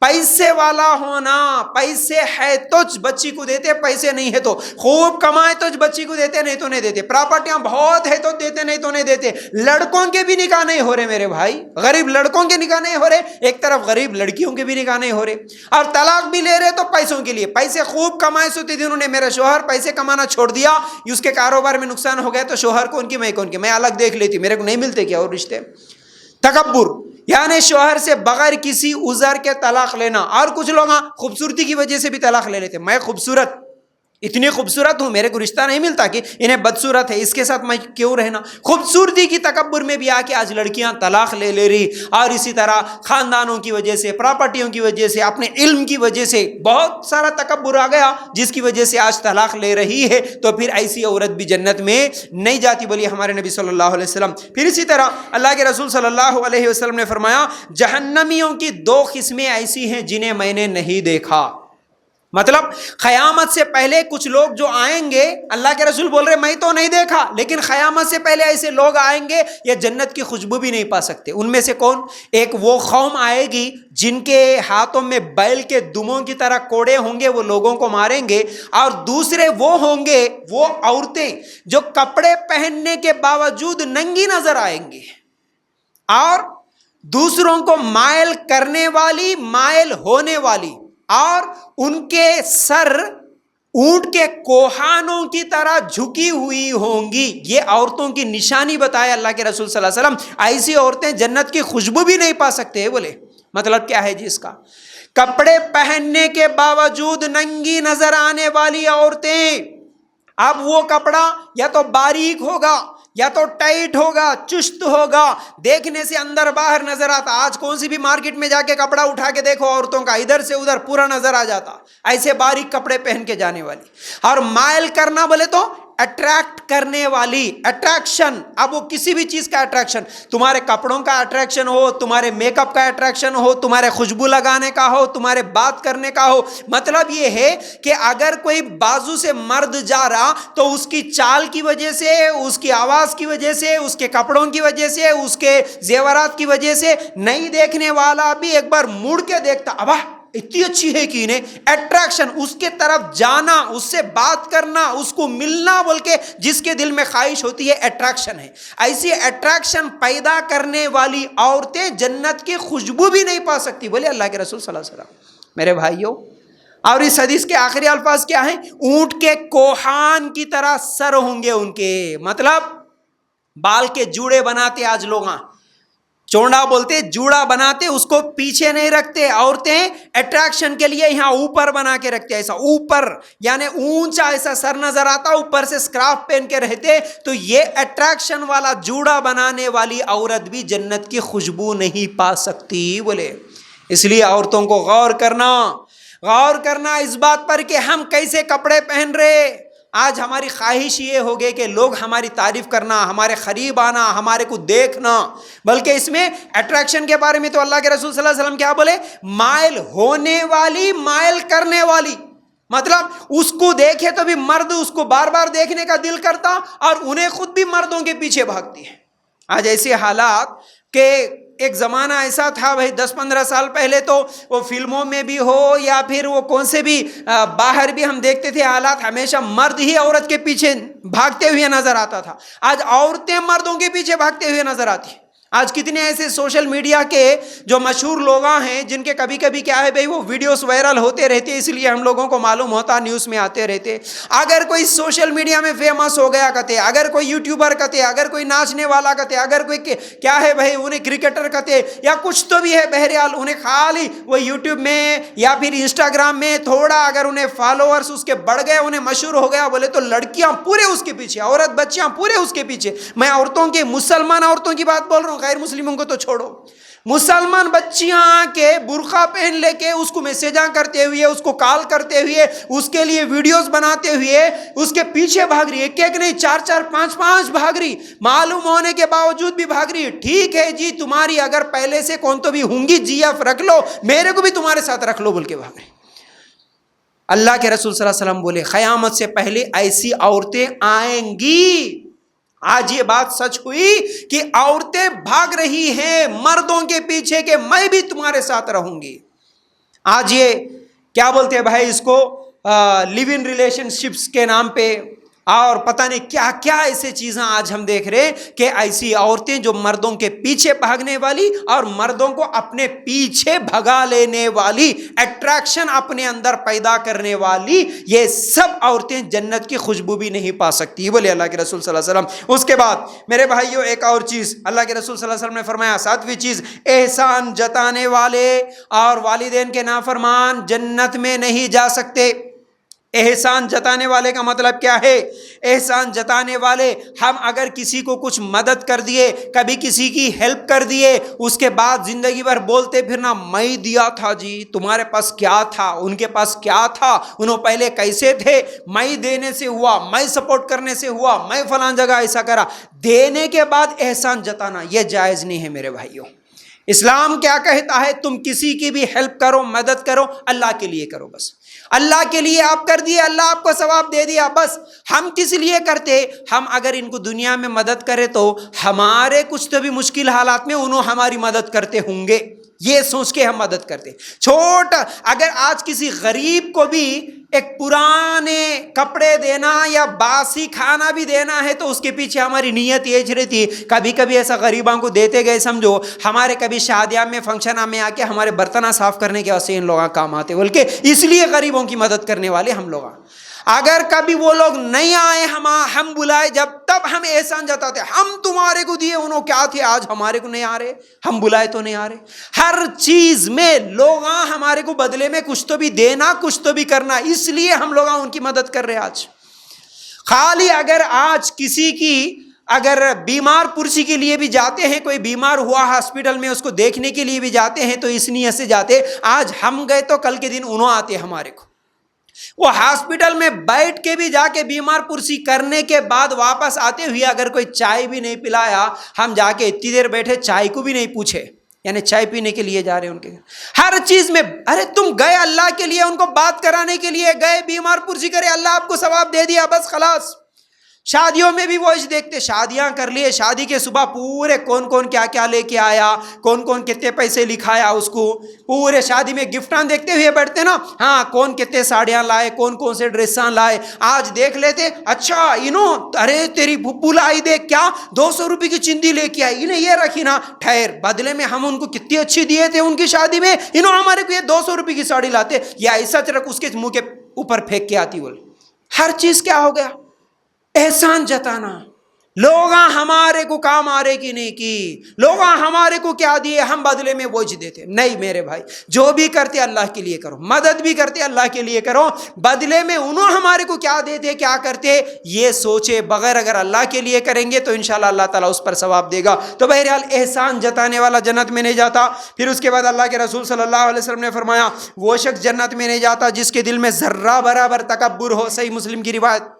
پیسے والا ہونا، پیسے ہے تو بچی کو دیتے، پیسے نہیں ہے تو خوب کمائے تو بچی کو دیتے، نہیں تو نہیں دیتے، پراپرٹیاں بہت ہے تو دیتے، نہیں تو نہیں دیتے۔ لڑکوں کے بھی نکاح نہیں ہو رہے میرے بھائی، غریب لڑکوں کے نکاح نہیں ہو رہے، ایک طرف غریب لڑکیوں کے بھی نکاح نہیں ہو رہے، اور طلاق بھی لے رہے تو پیسوں کے لیے، پیسے خوب کمائے سوتے دنوں نے میرا شوہر پیسے کمانا چھوڑ دیا، اس کے کاروبار میں نقصان ہو گیا تو شوہر کو ان کی میں الگ دیکھ لیتی، میرے کو نہیں ملتے کیا اور رشتے۔ تکبر یعنی شوہر سے بغیر کسی عذر کے طلاق لینا، اور کچھ لوگ خوبصورتی کی وجہ سے بھی طلاق لے لیتے، میں خوبصورت اتنی خوبصورت ہوں، میرے کو رشتہ نہیں ملتا کہ انہیں بدصورت ہے، اس کے ساتھ میں کیوں رہنا؟ خوبصورتی کی تکبر میں بھی آ کے آج لڑکیاں طلاق لے رہی، اور اسی طرح خاندانوں کی وجہ سے، پراپرٹیوں کی وجہ سے، اپنے علم کی وجہ سے بہت سارا تکبر آ گیا جس کی وجہ سے آج طلاق لے رہی ہے، تو پھر ایسی عورت بھی جنت میں نہیں جاتی، بولیے ہمارے نبی صلی اللہ علیہ وسلم۔ پھر اسی طرح اللہ کے رسول صلی اللہ علیہ وسلم نے فرمایا جہنمیوں کی دو قسمیں ایسی ہیں جنہیں میں نے نہیں دیکھا۔ مطلب قیامت سے پہلے کچھ لوگ جو آئیں گے، اللہ کے رسول بول رہے میں تو نہیں دیکھا، لیکن قیامت سے پہلے ایسے لوگ آئیں گے یہ جنت کی خوشبو بھی نہیں پا سکتے۔ ان میں سے کون؟ ایک وہ قوم آئے گی جن کے ہاتھوں میں بیل کے دموں کی طرح کوڑے ہوں گے، وہ لوگوں کو ماریں گے، اور دوسرے وہ ہوں گے وہ عورتیں جو کپڑے پہننے کے باوجود ننگی نظر آئیں گے، اور دوسروں کو مائل کرنے والی، مائل ہونے والی، اور ان کے سر اونٹ کے کوہانوں کی طرح جھکی ہوئی ہوں گی۔ یہ عورتوں کی نشانی بتایا اللہ کے رسول صلی اللہ علیہ وسلم۔ ایسی عورتیں جنت کی خوشبو بھی نہیں پا سکتے۔ بولے مطلب کیا ہے جی اس کا؟ کپڑے پہننے کے باوجود ننگی نظر آنے والی عورتیں، اب وہ کپڑا یا تو باریک ہوگا یا تو ٹائٹ ہوگا، چست ہوگا، دیکھنے سے اندر باہر نظر آتا۔ آج کون سی بھی مارکیٹ میں جا کے کپڑا اٹھا کے دیکھو عورتوں کا، ادھر سے ادھر پورا نظر آ جاتا، ایسے باریک کپڑے پہن کے جانے والی۔ اور مائل کرنا بولے تو اٹریکٹ کرنے والی، اٹریکشن، اب وہ کسی بھی چیز کا اٹریکشن، تمہارے کپڑوں کا اٹریکشن ہو، تمہارے میک اپ کا اٹریکشن ہو، تمہارے خوشبو لگانے کا ہو، تمہارے بات کرنے کا ہو۔ مطلب یہ ہے کہ اگر کوئی بازو سے مرد جا رہا تو اس کی چال کی وجہ سے، اس کی آواز کی وجہ سے، اس کے کپڑوں کی وجہ سے، اس کے زیورات کی وجہ سے نہیں دیکھنے والا بھی ایک بار مڑ کے دیکھتا، ابا اتنی اچھی ہے کہ انہیں اٹریکشن، اس کے طرف جانا، اس سے بات کرنا، اس کو ملنا بول کے جس کے دل میں خواہش ہوتی ہے، اٹریکشن ہے۔ ایسی اٹریکشن پیدا کرنے والی عورتیں جنت کی خوشبو بھی نہیں پا سکتی، بولے اللہ کے رسول صلی اللہ علیہ وسلم۔ میرے بھائیوں، اور اس حدیث کے آخری الفاظ کیا ہیں؟ اونٹ کے کوہان کی طرح سر ہوں گے ان کے، مطلب بال کے جوڑے بناتے آج لوگ، چونڈا بولتے، جوڑا بناتے، اس کو پیچھے نہیں رکھتے، عورتیں اٹریکشن کے لیے یہاں اوپر بنا کے رکھتے، ایسا اوپر یعنی اونچا ایسا سر نظر آتا، اوپر سے سکارف پہن کے رہتے، تو یہ اٹریکشن والا جوڑا بنانے والی عورت بھی جنت کی خوشبو نہیں پا سکتی۔ بولے اس لیے عورتوں کو غور کرنا اس بات پر کہ ہم کیسے کپڑے پہن رہے۔ آج ہماری خواہش یہ ہو گئی کہ لوگ ہماری تعریف کرنا، ہمارے قریب آنا، ہمارے کو دیکھنا، بلکہ اس میں اٹریکشن کے بارے میں تو اللہ کے رسول صلی اللہ علیہ وسلم کیا بولے؟ مائل ہونے والی، مائل کرنے والی، مطلب اس کو دیکھے تو بھی مرد اس کو بار بار دیکھنے کا دل کرتا، اور انہیں خود بھی مردوں کے پیچھے بھاگتی ہے۔ آج ایسے حالات کہ ایک زمانہ ایسا تھا بھائی 10-15 سال پہلے تو وہ فلموں میں بھی ہو یا پھر وہ کون سے بھی باہر بھی ہم دیکھتے تھے حالات، ہمیشہ مرد ہی عورت کے پیچھے بھاگتے ہوئے نظر آتا تھا۔ آج عورتیں مردوں کے پیچھے بھاگتے ہوئے نظر آتی ہیں۔ آج کتنے ایسے سوشل میڈیا کے جو مشہور لوگ ہیں جن کے کبھی کبھی کیا ہے بھائی وہ ویڈیوز وائرل ہوتے رہتے، اس لیے ہم لوگوں کو معلوم ہوتا، نیوز میں آتے رہتے۔ اگر کوئی سوشل میڈیا میں فیمس ہو گیا کہتے، اگر کوئی یوٹیوبر کہتے، اگر کوئی ناچنے والا کہتے، اگر کوئی کیا ہے بھائی انہیں کرکٹر کہتے یا کچھ تو بھی ہے، بہرحال انہیں خالی وہ یوٹیوب میں یا پھر انسٹاگرام میں تھوڑا اگر انہیں فالوورز اس کے بڑھ گئے، انہیں مشہور ہو گیا بولے تو لڑکیاں پورے اس کے پیچھے، عورت بچیاں پورے اس کے پیچھے۔ میں عورتوں کے، مسلمان عورتوں کی بات بول رہا ہوں، غیر مسلموں کو تو چھوڑو۔ مسلمان بچیاں آ کے برقع پہن لے کے اس کو میسیجاں کرتے ہوئے، اس کو کال کرتے ہوئے، اس کے لیے ویڈیوز بناتے ہوئے اس کے پیچھے بھاگ رہی ہے، ایک نہیں 4-4 5-5 بھاگ رہی، معلوم ہونے کے باوجود بھی بھاگ رہی ہے۔ ٹھیک ہے جی، تمہاری اگر پہلے سے کون تو بھی ہوں گی جی ایف رکھ لو، میرے کو بھی تمہارے ساتھ رکھ لو بول کے بھاگ رہی۔ اللہ کے رسول صلی اللہ علیہ وسلم بولے قیامت سے پہلے ایسی عورتیں آئیں گی۔ آج یہ بات سچ ہوئی کہ عورتیں بھاگ رہی ہیں مردوں کے پیچھے کہ میں بھی تمہارے ساتھ رہوں گی۔ آج یہ کیا بولتے ہیں بھائی اس کو، لیو ان ریلیشن شپس کے نام پہ اور پتہ نہیں کیا کیا ایسے چیزیں آج ہم دیکھ رہے ہیں کہ ایسی عورتیں جو مردوں کے پیچھے بھاگنے والی اور مردوں کو اپنے پیچھے بھگا لینے والی، اٹریکشن اپنے اندر پیدا کرنے والی، یہ سب عورتیں جنت کی خوشبو بھی نہیں پا سکتی، بولے اللہ کے رسول صلی اللہ علیہ وسلم۔ اس کے بعد میرے بھائیوں ایک اور چیز اللہ کے رسول صلی اللہ علیہ وسلم نے فرمایا، 7ویں چیز، احسان جتانے والے اور والدین کے نافرمان جنت میں نہیں جا سکتے۔ احسان جتانے والے کا مطلب کیا ہے؟ احسان جتانے والے، ہم اگر کسی کو کچھ مدد کر دیے، کبھی کسی کی ہیلپ کر دیے، اس کے بعد زندگی بھر بولتے پھرنا میں دیا تھا جی، تمہارے پاس کیا تھا، ان کے پاس کیا تھا، انہوں پہلے کیسے تھے، میں دینے سے ہوا، میں سپورٹ کرنے سے ہوا، میں فلان جگہ ایسا کرا، دینے کے بعد احسان جتانا یہ جائز نہیں ہے میرے بھائیوں۔ اسلام کیا کہتا ہے؟ تم کسی کی بھی ہیلپ کرو، مدد کرو، اللہ کے لیے کرو، بس اللہ کے لیے آپ کر دیے، اللہ آپ کو ثواب دے دیا، بس۔ ہم کس لیے کرتے؟ ہم اگر ان کو دنیا میں مدد کرے تو ہمارے کچھ تو بھی مشکل حالات میں انہوں ہماری مدد کرتے ہوں گے، یہ سوچ کے ہم مدد کرتے۔ چھوٹا اگر آج کسی غریب کو بھی ایک پرانے کپڑے دینا یا باسی کھانا بھی دینا ہے تو اس کے پیچھے ہماری نیت یہ رہتی، کبھی کبھی ایسا غریباں کو دیتے گئے، سمجھو ہمارے کبھی شادیاں میں فنکشن میں آ کے ہمارے برتنہ صاف کرنے کے واسطے ان لوگوں کام آتے، بلکہ اس لیے غریبوں کی مدد کرنے والے ہم لوگ۔ اگر کبھی وہ لوگ نہیں آئے، ہم بلائے جب، تب ہم احسان جتاتے، ہم تمہارے کو دیے، انہوں کیا تھے، آج ہمارے کو نہیں آ رہے، ہم بلائے تو نہیں آ رہے۔ ہر چیز میں لوگ ہمارے کو بدلے میں کچھ تو بھی دینا، کچھ تو بھی کرنا، اس لیے ہم لوگ ان کی مدد کر رہے ہیں۔ آج خالی اگر آج کسی کی اگر بیمار پرسی کے لیے بھی جاتے ہیں، کوئی بیمار ہوا ہاسپٹل میں، اس کو دیکھنے کے لیے بھی جاتے ہیں تو اس نیت سے جاتے، آج ہم گئے تو کل کے دن انہوں آتے ہمارے کو۔ وہ ہاسپٹل میں بیٹھ کے بھی جا کے بیمار پرسی کرنے کے بعد واپس آتے ہوئے اگر کوئی چائے بھی نہیں پلایا، ہم جا کے اتنی دیر بیٹھے چائے کو بھی نہیں پوچھے، یعنی چائے پینے کے لیے جا رہے ہیں ان کے ہر چیز میں۔ ارے تم گئے اللہ کے لیے، ان کو بات کرانے کے لیے گئے، بیمار پرسی کرے، اللہ آپ کو ثواب دے دیا، بس خلاص۔ شادیوں میں بھی وہ دیکھتے، شادیاں کر لیے، شادی کے صبح پورے کون کون کیا کیا لے کے آیا، کون کون کتنے پیسے لکھایا اس کو، پورے شادی میں گفٹاں دیکھتے ہوئے بیٹھتے نا، ہاں کون کتنے ساڑیاں لائے، کون کون سے ڈریساں لائے۔ آج دیکھ لیتے، اچھا ارے تیری پھپھو لائی دیکھ، کیا 200 روپے کی چندی لے کے آئی، انہیں یہ رکھی نا، ٹھہر، بدلے میں ہم ان کو کتنی اچھی دیے تھے ان کی شادی میں، انہوں ہمارے کو یہ 200 روپے کی ساڑی لاتے، یا ایسا چرک اس کے منہ کے اوپر پھینک کے آتی۔ بول ہر چیز کیا ہو گیا؟ احسان جتانا۔ لوگ ہمارے کو کام آ رہے کی نہیں کی، لوگ ہمارے کو کیا دیے، ہم بدلے میں وہ دیتے۔ نہیں میرے بھائی، جو بھی کرتے اللہ کے لیے کرو، مدد بھی کرتے اللہ کے لیے کرو، بدلے میں انہوں ہمارے کو کیا دیتے، کیا کرتے، یہ سوچے بغیر اگر اللہ کے لیے کریں گے تو انشاءاللہ اللہ تعالیٰ اس پر ثواب دے گا۔ تو بہرحال احسان جتانے والا جنت میں نہیں جاتا۔ پھر اس کے بعد اللہ کے رسول صلی اللہ علیہ وسلم نے فرمایا، وہ شخص جنت میں نہیں جاتا جس کے دل میں ذرہ برابر تکبر ہو۔ صحیح مسلم کی روایت،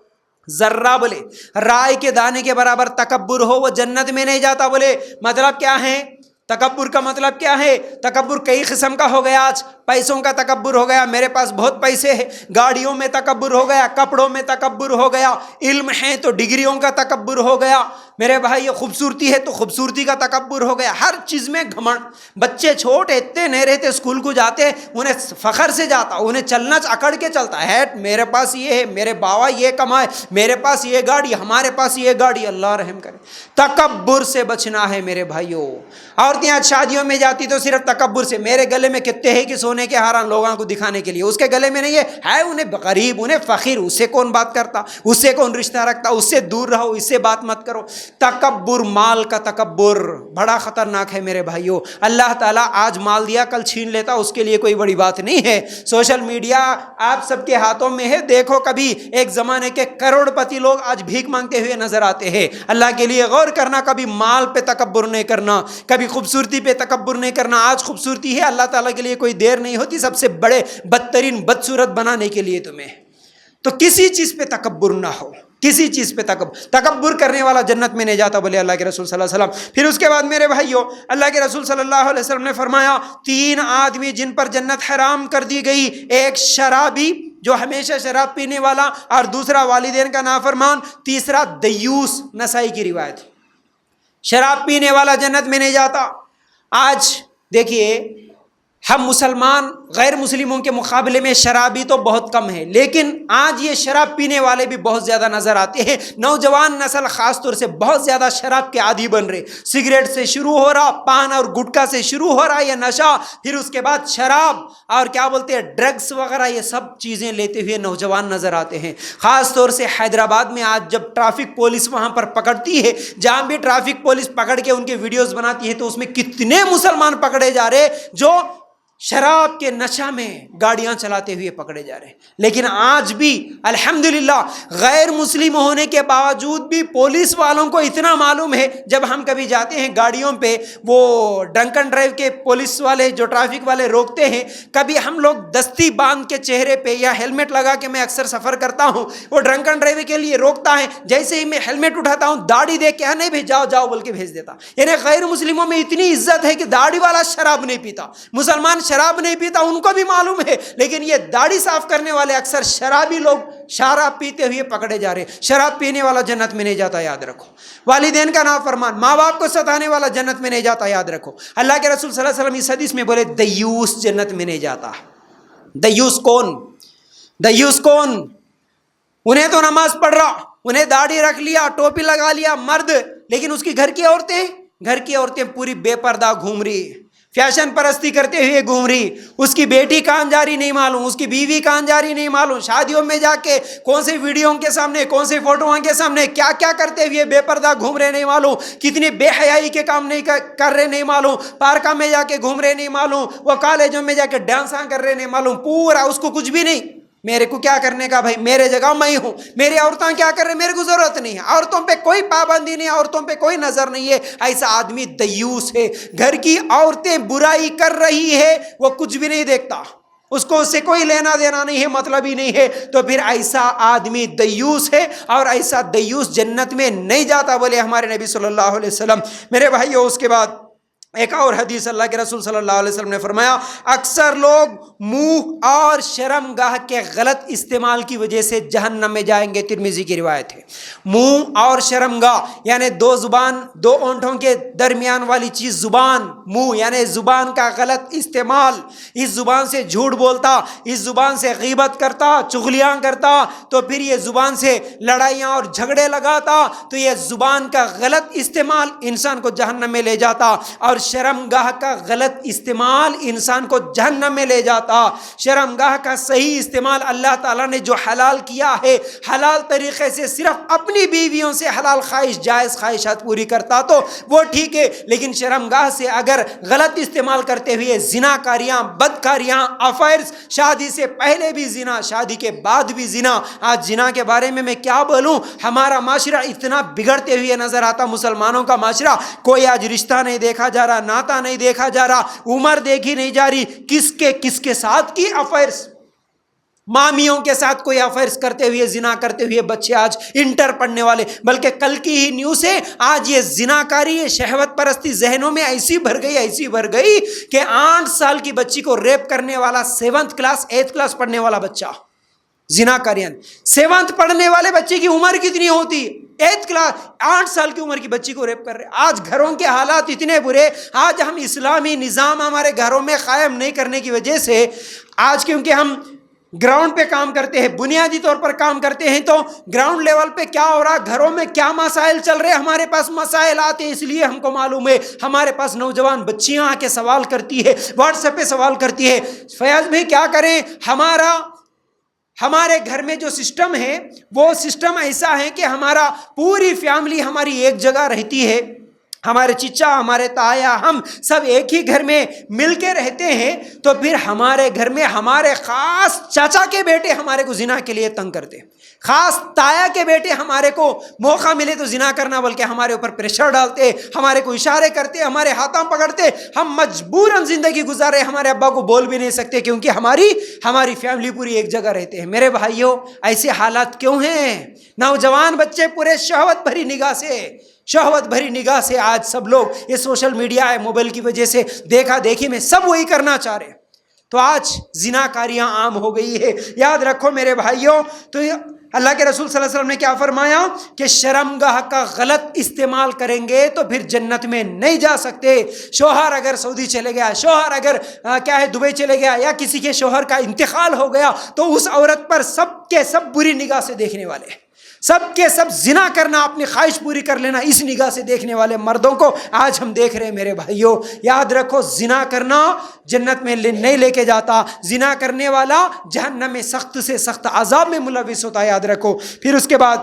ذرہ بولے رائے کے دانے کے برابر تکبر ہو، وہ جنت میں نہیں جاتا۔ بولے مطلب کیا ہے تکبر کا؟ مطلب کیا ہے؟ تکبر کئی قسم کا ہو گیا۔ آج پیسوں کا تکبر ہو گیا، میرے پاس بہت پیسے ہیں، گاڑیوں میں تکبر ہو گیا، کپڑوں میں تکبر ہو گیا، علم ہے تو ڈگریوں کا تکبر ہو گیا، میرے بھائی یہ خوبصورتی ہے تو خوبصورتی کا تکبر ہو گیا، ہر چیز میں گھمنڈ۔ بچے چھوٹے اتنے نہیں رہتے، اسکول کو جاتے انہیں فخر سے جاتا، انہیں چلنا اکڑ کے چلتا ہے، میرے پاس یہ ہے، میرے باوا یہ کمائے، میرے پاس یہ گاڑی، ہمارے پاس یہ گاڑی۔ اللہ رحم کرے، تکبر سے بچنا ہے میرے بھائیوں۔ عورتیں آج شادیوں میں جاتی تو صرف تکبر سے، میرے گلے میں کتنے ہیں کہ سونے کے ہاران لوگوں کو دکھانے کے لیے، اس کے گلے میں نہیں ہے، انہیں غریب، انہیں فقیر، اس سے کون بات کرتا، اس سے کون رشتہ رکھتا، اس سے دور رہو، اس سے بات مت کرو۔ تکبر، مال کا تکبر بڑا خطرناک ہے میرے بھائیوں۔ اللہ تعالیٰ آج مال دیا کل چھین لیتا، اس کے لیے کوئی بڑی بات نہیں ہے۔ سوشل میڈیا آپ سب کے ہاتھوں میں ہے، دیکھو کبھی ایک زمانے کے کروڑ پتی لوگ آج بھیک مانگتے ہوئے نظر آتے ہیں۔ اللہ کے لیے غور کرنا، کبھی مال پہ تکبر نہیں کرنا، کبھی خوبصورتی پہ تکبر نہیں کرنا۔ آج خوبصورتی ہے، اللہ تعالیٰ کے لیے کوئی دیر نہیں ہوتی سب سے بڑے بدترین بدصورت بنانے کے لیے تمہیں، تو کسی چیز پہ تکبر نہ ہو، کسی چیز پہ تکبر کرنے والا جنت میں نہیں جاتا، بولے اللہ کے رسول صلی اللہ علیہ وسلم۔ پھر اس کے بعد میرے بھائیوں، اللہ کے رسول صلی اللہ علیہ وسلم نے فرمایا 3 آدمی جن پر جنت حرام کر دی گئی، ایک شرابی جو ہمیشہ شراب پینے والا، اور دوسرا والدین کا نافرمان، تیسرا دیوس۔ نسائی کی روایت، شراب پینے والا جنت میں نہیں جاتا۔ آج دیکھیے ہم مسلمان غیر مسلموں کے مقابلے میں شرابی تو بہت کم ہے، لیکن آج یہ شراب پینے والے بھی بہت زیادہ نظر آتے ہیں۔ نوجوان نسل خاص طور سے بہت زیادہ شراب کے عادی بن رہے، سگریٹ سے شروع ہو رہا، پان اور گٹکا سے شروع ہو رہا یہ نشہ، پھر اس کے بعد شراب اور کیا بولتے ہیں ڈرگس وغیرہ، یہ سب چیزیں لیتے ہوئے نوجوان نظر آتے ہیں۔ خاص طور سے حیدرآباد میں آج جب ٹریفک پولیس وہاں پر پکڑتی ہے، جہاں بھی ٹریفک پولیس پکڑ کے ان کے ویڈیوز بناتی ہے، تو اس میں کتنے مسلمان پکڑے جا رہے جو شراب کے نشہ میں گاڑیاں چلاتے ہوئے پکڑے جا رہے ہیں. لیکن آج بھی الحمدللہ غیر مسلم ہونے کے باوجود بھی پولیس والوں کو اتنا معلوم ہے، جب ہم کبھی جاتے ہیں گاڑیوں پہ، وہ ڈرنک اینڈ ڈرائیو کے پولیس والے جو ٹریفک والے روکتے ہیں، کبھی ہم لوگ دستی باندھ کے چہرے پہ یا ہیلمٹ لگا کے، میں اکثر سفر کرتا ہوں، وہ ڈرنک اینڈ ڈرائیو کے لیے روکتا ہے، جیسے ہی میں ہیلمٹ اٹھاتا ہوں داڑھی دیکھ کے نہیں بھی جاؤ جاؤ بول کے بھیج دیتا. یعنی غیر مسلموں میں اتنی عزت ہے کہ داڑھی والا شراب نہیں پیتا، مسلمان شراب نہیں پیتا، ان کو بھی معلوم ہے، لیکن یہ داڑھی صاف کرنے والے اکثر شرابی لوگ شراب پیتے ہوئے پکڑے جا رہے ہیں. شراب پینے والا جنت میں نہیں جاتا، یاد رکھو. والدین کا نافرمان، ماں باپ کو ستانے والا جنت میں نہیں جاتا، یاد رکھو. اللہ کے رسول صلی اللہ علیہ وسلم اس حدیث میں بولے دیوس جنت میں نہیں جاتا. دیوس کون؟ دیوس کون؟ انہیں تو نماز پڑھ رہا، انہیں داڑھی رکھ لیا، ٹوپی لگا لیا مرد، لیکن اس کی گھر کی عورتیں پوری بے پردہ گھوم رہی، فیشن پرستی کرتے ہوئے گھوم رہی. اس کی بیٹی کہاں جا رہی نہیں معلوم، اس کی بیوی کہاں جا رہی نہیں معلوم، شادیوں میں جا کے کون سے ویڈیو کے سامنے، کون سے فوٹوؤں کے سامنے کیا کیا کرتے ہوئے بے پردہ گھوم رہے نہیں معلوم، کتنی بے حیائی کے کام نہیں کر رہے نہیں معلوم، پارکوں میں جا کے گھوم رہے نہیں معلوم، وہ کالجوں میں جا کے ڈانساں کر رہے نہیں معلوم. پورا اس کو کچھ بھی نہیں. میرے کو کیا کرنے کا بھائی، میرے جگہ میں ہوں، میری عورتیں کیا کر رہے میرے کو ضرورت نہیں ہے. عورتوں پہ کوئی پابندی نہیں، عورتوں پہ کوئی نظر نہیں ہے. ایسا آدمی دیوس ہے. گھر کی عورتیں برائی کر رہی ہے، وہ کچھ بھی نہیں دیکھتا، اس کو اس سے کوئی لینا دینا نہیں ہے، مطلب ہی نہیں ہے. تو پھر ایسا آدمی دیوس ہے، اور ایسا دیوس جنت میں نہیں جاتا بولے ہمارے نبی صلی اللہ علیہ وسلم. میرے بھائیو، اس کے بعد ایک اور حدیث اللہ کے رسول صلی اللہ علیہ وسلم نے فرمایا، اکثر لوگ منہ اور شرمگاہ کے غلط استعمال کی وجہ سے جہنم میں جائیں گے. ترمذی کی روایت ہے. منہ اور شرمگاہ یعنی دو زبان، دو اونٹوں کے درمیان والی چیز زبان. منہ یعنی زبان کا غلط استعمال، اس زبان سے جھوٹ بولتا، اس زبان سے غیبت کرتا، چغلیاں کرتا، تو پھر یہ زبان سے لڑائیاں اور جھگڑے لگاتا، تو یہ زبان کا غلط استعمال انسان کو جہنم میں لے جاتا. اور شرمگاہ کا غلط استعمال انسان کو جہنم میں لے جاتا. شرمگاہ کا صحیح استعمال اللہ تعالیٰ نے جو حلال کیا ہے، حلال طریقے سے صرف اپنی بیویوں سے حلال خواہش، جائز خواہشات پوری کرتا تو وہ ٹھیک ہے. لیکن شرمگاہ سے اگر غلط استعمال کرتے ہوئے زناکاریاں، بدکاریاں، افیئرز، شادی سے پہلے بھی زنا، شادی کے بعد بھی زنا. آج زنا کے بارے میں کیا بولوں، ہمارا معاشرہ اتنا بگڑتے ہوئے نظر آتا. مسلمانوں کا معاشرہ، کوئی آج رشتہ نہیں دیکھا جا رہا، ناتا نہیں دیکھا جا رہا، عمر دیکھی نہیں جا رہی. کس کے ساتھ کی افیئرز، مامیوں کے ساتھ کوئی افیئرز کرتے ہوئے، زنا کرتے ہوئے بچے آج انٹر پڑھنے والے. بلکہ کل کی ہی نیوز ہے، آج یہ زناکاری، یہ شہوت پرستی ذہنوں میں ایسی بھر گئی کہ 8 سال کی بچی کو ریپ کرنے والا 7th کلاس 8th کلاس پڑھنے والا بچہ زناکاریاں. 7th پڑھنے والے بچے کی عمر کتنی ہوتی؟ 8th کلاس، 8 سال کی عمر کی بچی کو ریپ کر رہے. آج گھروں کے حالات اتنے برے. آج ہم اسلامی نظام ہمارے گھروں میں قائم نہیں کرنے کی وجہ سے، آج کیونکہ ہم گراؤنڈ پہ کام کرتے ہیں، بنیادی طور پر کام کرتے ہیں، تو گراؤنڈ لیول پہ کیا ہو رہا، گھروں میں کیا مسائل چل رہے، ہمارے پاس مسائل آتے ہیں. اس لیے ہم کو معلوم ہے. ہمارے پاس نوجوان بچیاں آ کے سوال کرتی ہے، واٹس ایپ پہ سوال کرتی ہے، فیاض بھائی کیا کریں، ہمارے گھر میں جو سسٹم ہے وہ سسٹم ایسا ہے کہ ہمارا پوری فیملی ہماری ایک جگہ رہتی ہے، ہمارے چچا، ہمارے تایا، ہم سب ایک ہی گھر میں مل کے رہتے ہیں. تو پھر ہمارے گھر میں ہمارے خاص چاچا کے بیٹے ہمارے کو زنا کے لیے تنگ کرتے، خاص تایا کے بیٹے ہمارے کو موقع ملے تو زنا کرنا بلکہ ہمارے اوپر پریشر ڈالتے، ہمارے کو اشارے کرتے، ہمارے ہاتھوں پکڑتے. ہم مجبوراً زندگی گزارے، ہمارے ابا کو بول بھی نہیں سکتے کیونکہ ہماری فیملی پوری ایک جگہ رہتے ہیں. میرے بھائیوں، ایسے حالات کیوں ہیں؟ نوجوان بچے پورے شہوت بھری نگاہ سے آج سب لوگ، یہ سوشل میڈیا ہے، موبائل کی وجہ سے دیکھا دیکھی میں سب وہی کرنا چاہ رہے، تو آج زناکاریاں عام ہو گئی ہے. یاد رکھو میرے بھائیوں، تو اللہ کے رسول صلی اللہ علیہ وسلم نے کیا فرمایا کہ شرمگاہ کا غلط استعمال کریں گے تو پھر جنت میں نہیں جا سکتے. شوہر اگر سعودی چلے گیا، شوہر اگر دبئی چلے گیا، یا کسی کے شوہر کا انتقال ہو گیا، تو اس عورت پر سب کے سب بری نگاہ سے دیکھنے والے، سب کے سب زنا کرنا، اپنی خواہش پوری کر لینا، اس نگاہ سے دیکھنے والے مردوں کو آج ہم دیکھ رہے ہیں. میرے بھائیوں، یاد رکھو، زنا کرنا جنت میں نہیں لے کے جاتا. زنا کرنے والا جہنم میں سخت سے سخت عذاب میں ملوث ہوتا ہے، یاد رکھو. پھر اس کے بعد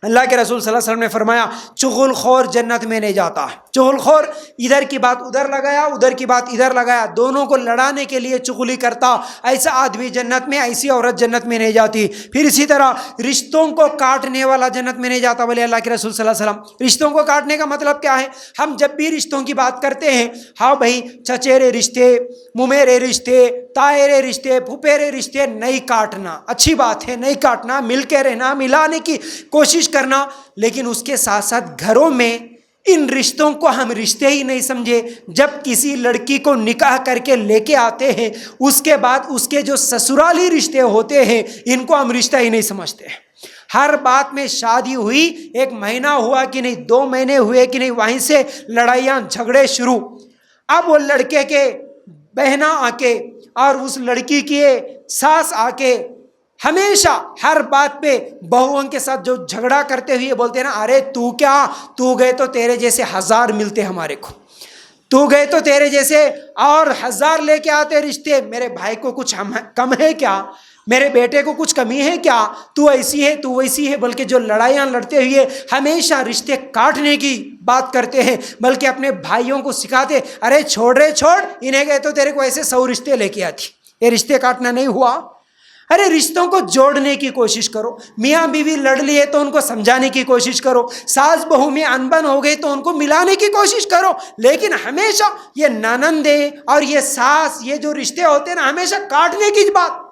اللہ کے رسول صلی اللہ علیہ وسلم نے فرمایا چغل خور جنت میں نہیں جاتا. چغل خور ادھر کی بات ادھر لگایا, ادھر کی بات ادھر لگایا, دونوں کو لڑانے کے لیے چغلی کرتا, ایسا آدمی جنت میں, ایسی عورت جنت میں نہیں جاتی. پھر اسی طرح رشتوں کو کاٹنے والا جنت میں نہیں جاتا بولے اللہ کے رسول صلی اللہ علیہ وسلم. رشتوں کو کاٹنے کا مطلب کیا ہے؟ ہم جب بھی رشتوں کی بات کرتے ہیں, ہاں بھائی چچیرے رشتے, ممیرے رشتے, تائرے رشتے, پھپھیرے رشتے نہیں کاٹنا, اچھی بات ہے نہیں کاٹنا, مل کے رہنا, ملانے کی کوشش کرنا, لیکن اس کے ساتھ ساتھ گھروں میں ان رشتوں کو ہم رشتے ہی نہیں سمجھے. جب کسی لڑکی کو نکاح کر کے لے کے آتے ہیں, اس کے بعد اس کے جو سسرالی رشتے ہوتے ہیں ان کو ہم رشتہ ہی نہیں سمجھتے. ہر بات میں شادی ہوئی, 1 مہینہ ہوا کہ نہیں, 2 مہینے ہوئے کہ نہیں, وہیں سے لڑائیاں جھگڑے شروع. اب وہ لڑکے کے بہنا آ کے اور اس لڑکی کی ساس آ کے ہمیشہ ہر بات پہ بہوؤں کے ساتھ جو جھگڑا کرتے ہوئے بولتے ہیں نا, ارے تو کیا, تو گئے تو تیرے جیسے 1000 ملتے ہمارے کو, تو گئے تو تیرے جیسے اور 1000 لے کے آتے رشتے, میرے بھائی کو کچھ کم ہے کیا, میرے بیٹے کو کچھ کمی ہے کیا, تو ایسی ہے تو ویسی ہے. بلکہ جو لڑائیاں لڑتے ہوئے ہمیشہ رشتے کاٹنے کی بات کرتے ہیں, بلکہ اپنے بھائیوں کو سکھاتے, ارے چھوڑ رے چھوڑ, انہیں گئے تو تیرے کو ایسے 100 رشتے لے کے آتی. یہ رشتے کاٹنا نہیں ہوا. ارے رشتوں کو جوڑنے کی کوشش کرو. میاں بیوی لڑ لیے تو ان کو سمجھانے کی کوشش کرو, ساس بہو میں انبن ہو گئی تو ان کو ملانے کی کوشش کرو. لیکن ہمیشہ یہ ننندیں اور یہ ساس, یہ جو رشتے ہوتے ہیں نا, ہمیشہ کاٹنے کی بات.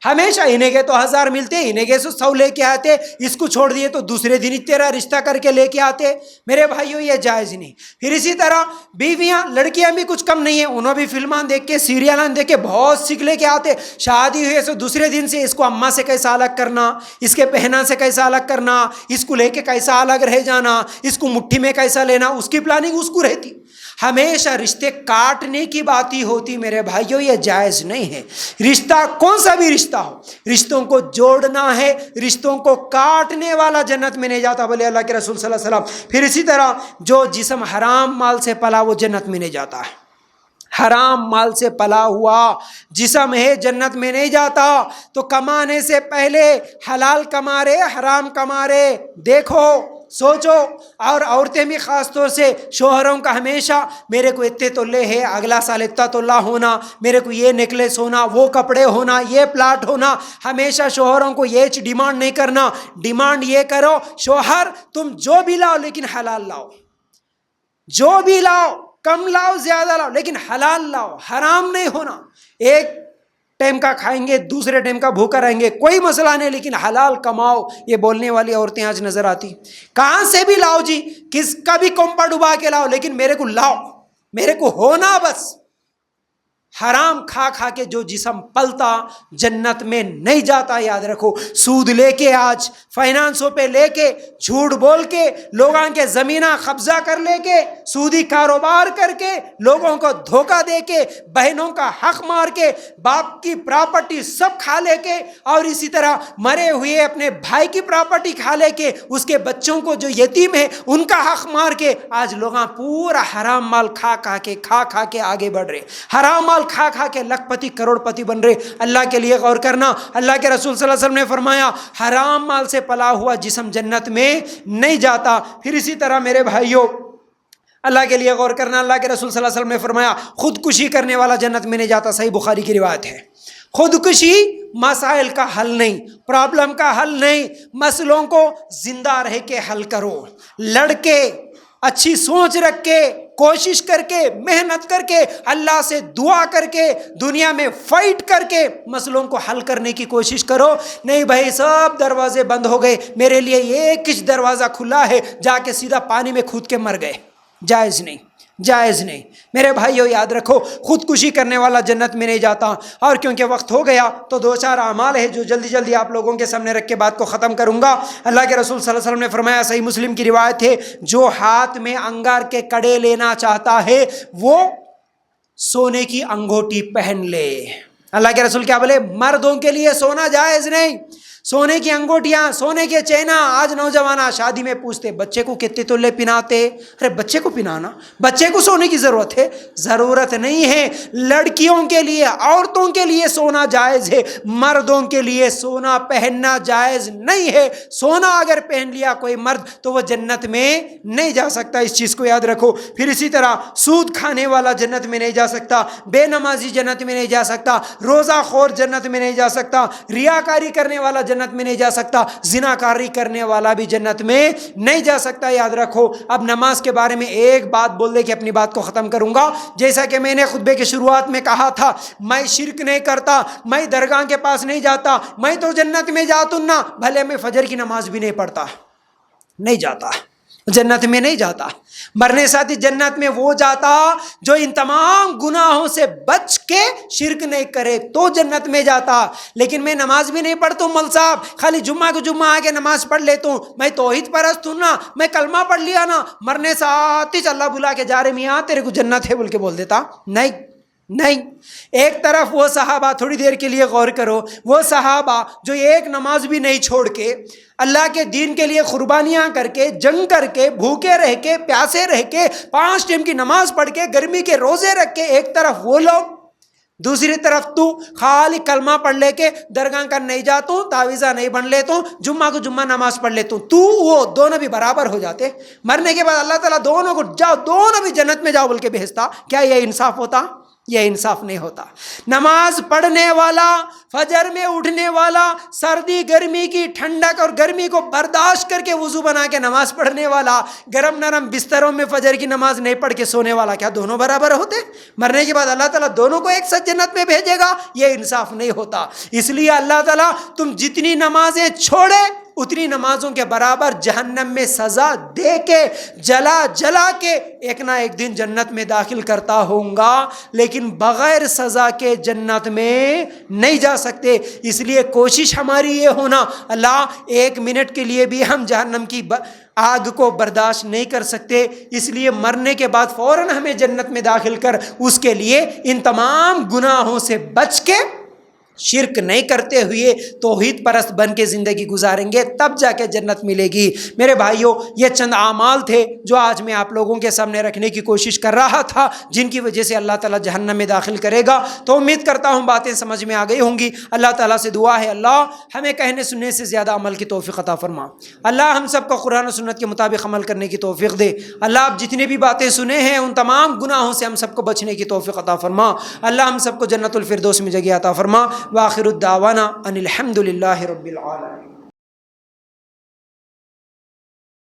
ہمیشہ انہیں گئے تو 1000 ملتے, انہیں گئے تو 100 لے کے آتے, اس کو چھوڑ دیے تو دوسرے دن تیرا رشتہ کر کے لے کے آتے. میرے بھائیوں یہ جائز نہیں. پھر اسی طرح بیویاں, لڑکیاں بھی کچھ کم نہیں ہیں, انہوں بھی فلمان دیکھ کے, سیریلان دیکھ کے بہت سیکھ لے کے آتے. شادی ہوئے تو دوسرے دن سے اس کو اماں سے کیسا الگ کرنا, اس کے بہنا سے کیسا الگ کرنا, اس کو لے کے کیسا الگ رہ جانا, اس کو مٹھی میں کیسا لینا, اس کی پلاننگ اس کو رہتی. ہمیشہ رشتے کاٹنے کی بات ہی ہوتی. میرے بھائیوں یہ جائز نہیں ہے. رشتہ کون سا بھی رشتہ ہو, رشتوں کو جوڑنا ہے, رشتوں کو کاٹنے والا جنت میں نہیں جاتا بولے اللہ کے رسول صلی اللہ علیہ وسلم. پھر اسی طرح جو جسم حرام مال سے پلا وہ جنت میں نہیں جاتا ہے. حرام مال سے پلا ہوا جسم ہے جنت میں نہیں جاتا. تو کمانے سے پہلے حلال کما رہے حرام کما رہے دیکھو, سوچو. اور عورتیں بھی خاص طور سے شوہروں کا ہمیشہ, میرے کو اتنے تولے ہے, اگلا سال اتنا تولہ ہونا, میرے کو یہ نیکلیس ہونا, وہ کپڑے ہونا, یہ پلاٹ ہونا. ہمیشہ شوہروں کو یہ ڈیمانڈ نہیں کرنا. ڈیمانڈ یہ کرو شوہر تم جو بھی لاؤ لیکن حلال لاؤ, جو بھی لاؤ, کم لاؤ زیادہ لاؤ لیکن حلال لاؤ, حرام نہیں ہونا. ایک ٹائم کا کھائیں گے, دوسرے ٹائم کا بھوکا رہیں گے, کوئی مسئلہ نہیں, لیکن حلال کماؤ. یہ بولنے والی عورتیں آج نظر آتی. کہاں سے بھی لاؤ جی, کس کا بھی کومپا ڈبا کے لاؤ, لیکن میرے کو لاؤ, میرے کو ہونا بس. حرام کھا کھا کے جو جسم پلتا جنت میں نہیں جاتا, یاد رکھو. سود لے کے, آج فائنانسوں پہ لے کے, جھوٹ بول کے, لوگوں کے زمینہ قبضہ کر لے کے, سودی کاروبار کر کے, لوگوں کو دھوکہ دے کے, بہنوں کا حق مار کے, باپ کی پراپرٹی سب کھا لے کے, اور اسی طرح مرے ہوئے اپنے بھائی کی پراپرٹی کھا لے کے, اس کے بچوں کو جو یتیم ہے ان کا حق مار کے, آج لوگ پورا حرام مال کھا کھا کے آگے بڑھ رہے. حرام مال کھا کھا کے لکھ پتی کروڑ پتی بن رہے. اللہ کے لیے غور کرنا. اللہ کے رسول صلی اللہ علیہ وسلم نے فرمایا حرام مال سے پلا ہوا جسم جنت میں نہیں جاتا. پھر اسی طرح میرے بھائیوں اللہ کے لیے غور کرنا. اللہ کے رسول صلی اللہ علیہ وسلم نے فرمایا خودکشی کرنے والا جنت میں نہیں جاتا. صحیح بخاری کی روایت ہے. خودکشی مسائل کا حل نہیں, پرابلم کا حل نہیں. مسئلوں کو زندہ رہ کے حل کرو, لڑ کے, اچھی سوچ رکھ کے, کوشش کر کے, محنت کر کے, اللہ سے دعا کر کے, دنیا میں فائٹ کر کے مسئلوں کو حل کرنے کی کوشش کرو. نہیں بھائی سب دروازے بند ہو گئے, میرے لیے ایک ہی دروازہ کھلا ہے, جا کے سیدھا پانی میں کود کے مر گئے. جائز نہیں, جائز نہیں. میرے بھائیو یاد رکھو خودکشی کرنے والا جنت میں نہیں جاتا. اور کیونکہ وقت ہو گیا تو 2-4 اعمال ہے جو جلدی جلدی آپ لوگوں کے سامنے رکھ کے بات کو ختم کروں گا. اللہ کے رسول صلی اللہ علیہ وسلم نے فرمایا, صحیح مسلم کی روایت ہے, جو ہاتھ میں انگار کے کڑے لینا چاہتا ہے وہ سونے کی انگوٹھی پہن لے. اللہ کے رسول کیا بولے, مردوں کے لیے سونا جائز نہیں, سونے کی انگوٹیاں، سونے کے چینا. آج نوجوان شادی میں پوچھتے بچے کو کتنے تولے پہناتے. ارے بچے کو پہنانا، بچے کو سونے کی ضرورت ہے؟ ضرورت نہیں ہے. لڑکیوں کے لیے، عورتوں کے لیے سونا جائز ہے، مردوں کے لیے سونا پہننا جائز نہیں ہے. سونا اگر پہن لیا کوئی مرد تو وہ جنت میں نہیں جا سکتا. اس چیز کو یاد رکھو. پھر اسی طرح سود کھانے والا جنت میں نہیں جا سکتا، بے نمازی جنت میں نہیں جا سکتا، روزہ خور جنت میں نہیں جا سکتا، ریاکاری کرنے والا جنت میں نہیں جا سکتا، زناکاری کرنے والا بھی جنت میں نہیں جا سکتا. یاد رکھو. اب نماز کے بارے میں ایک بات بول دے کہ اپنی بات کو ختم کروں گا. جیسا کہ میں نے خطبے کی شروعات میں کہا تھا، میں شرک نہیں کرتا، میں درگاہ کے پاس نہیں جاتا، میں تو جنت میں جاتا ہوں نا. بھلے میں فجر کی نماز بھی نہیں پڑھتا، نہیں جاتا، جنت میں نہیں جاتا. مرنے ساتھ ہی جنت میں وہ جاتا جو ان تمام گناہوں سے بچ کے شرک نہیں کرے تو جنت میں جاتا. لیکن میں نماز بھی نہیں پڑھتا ہوں مول صاحب، خالی جمعہ کو جمعہ آ کے نماز پڑھ لیتا ہوں، میں توحید پرست ہوں نا، میں کلمہ پڑھ لیا نا، مرنے ساتھ ہی اللہ بلا کے جا رہے میاں تیرے کو جنت ہے بول کے بول دیتا. نہیں. ایک طرف وہ صحابہ، تھوڑی دیر کے لیے غور کرو، وہ صحابہ جو ایک نماز بھی نہیں چھوڑ کے اللہ کے دین کے لیے قربانیاں کر کے، جنگ کر کے، بھوکے رہ کے، پیاسے رہ کے، 5 ٹائم کی نماز پڑھ کے، گرمی کے روزے رکھ کے، ایک طرف وہ لوگ، دوسری طرف تو خالی کلمہ پڑھ لے کے درگاہ کا نہیں جاتا ہوں، تعویذہ نہیں بن لیتا ہوں، جمعہ کو جمعہ نماز پڑھ لیتا ہوں. تو وہ دونوں بھی برابر ہو جاتے. مرنے کے بعد اللہ تعالیٰ دونوں کو جاؤ، دونوں بھی جنت میں جاؤ بول کے بھیجتا. کیا یہ انصاف ہوتا؟ یہ انصاف نہیں ہوتا. نماز پڑھنے والا، فجر میں اٹھنے والا، سردی گرمی کی ٹھنڈک اور گرمی کو برداشت کر کے وضو بنا کے نماز پڑھنے والا، گرم نرم بستروں میں فجر کی نماز نہیں پڑھ کے سونے والا، کیا دونوں برابر ہوتے؟ مرنے کے بعد اللہ تعالیٰ دونوں کو ایک ساتھ جنت میں بھیجے گا؟ یہ انصاف نہیں ہوتا. اس لیے اللہ تعالیٰ تم جتنی نمازیں چھوڑے اتنی نمازوں کے برابر جہنم میں سزا دے کے، جلا کے ایک نہ ایک دن جنت میں داخل کرتا ہوں گا. لیکن بغیر سزا کے جنت میں نہیں جا سکتے. اس لیے کوشش ہماری یہ ہونا، اللہ 1 منٹ کے لیے بھی ہم جہنم کی آگ کو برداشت نہیں کر سکتے. اس لیے مرنے کے بعد فوراً ہمیں جنت میں داخل کر، اس کے لیے ان تمام گناہوں سے بچ کے، شرک نہیں کرتے ہوئے توحید پرست بن کے زندگی گزاریں گے، تب جا کے جنت ملے گی. میرے بھائیوں، یہ چند اعمال تھے جو آج میں آپ لوگوں کے سامنے رکھنے کی کوشش کر رہا تھا، جن کی وجہ سے اللہ تعالیٰ جہنم میں داخل کرے گا. تو امید کرتا ہوں باتیں سمجھ میں آ گئی ہوں گی. اللہ تعالیٰ سے دعا ہے، اللہ ہمیں کہنے سننے سے زیادہ عمل کی توفیق عطا فرما. اللہ ہم سب کو قرآن و سنت کے مطابق عمل کرنے کی توفیق دے. اللہ آپ جتنے بھی باتیں سنے ہیں ان تمام گناہوں سے ہم سب کو بچنے کی توفیق عطا فرما. اللہ ہم سب کو جنت الفردوس میں جگہ عطا فرما. وآخر الدعوانا ان الحمد للہ رب العالمین.